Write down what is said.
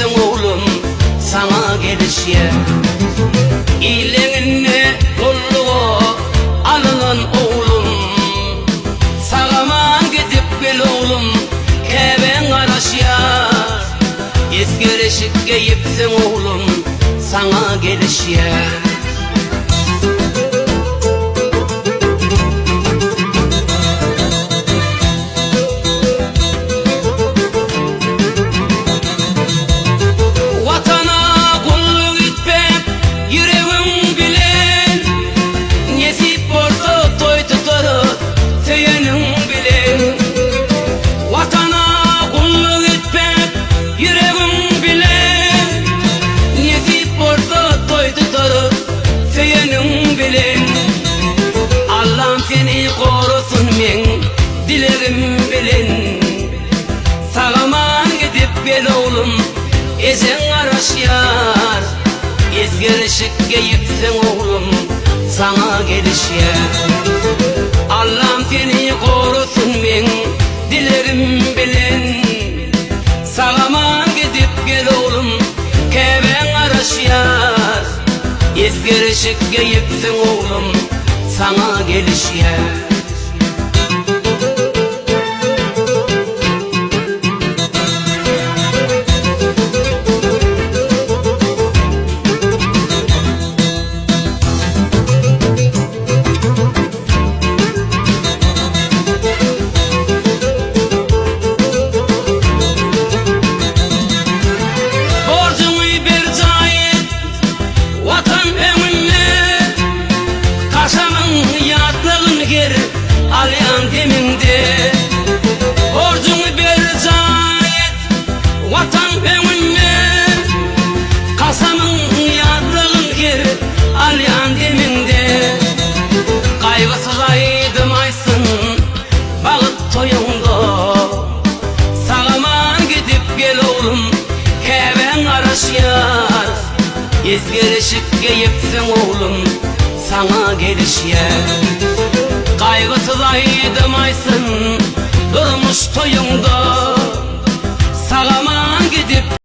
yipsin oğlum sana gelişe. İleğine kolluğu alınan oğlum, sağaman gidip gel oğlum keven araşya. Eskereşik'e yipsin oğlum sana gelişe. Allah'ım seni korusun men dilerim bilin. Sağaman gidip gel oğlum ezen araşyar. Eskereşik'e yipsin oğlum sana gelişe. Allah'ım seni korusun men dilerim bilin. Sağaman gidip gel oğlum keven araşyar. Eskereşik'e yipsin oğlum sana gelişe. Alyan deminde borcunu bir zayet vatan önüne, kasamın yadlığın gir alyan deminde. Kaygısız aydım aysın bağıt toyunda, sağaman gidip gel oğlum keven araşyar. Eskereşik'e yipsin oğlum sana gelişe. Kaygısız aydım aysın durmuş toyunda, sağaman gidip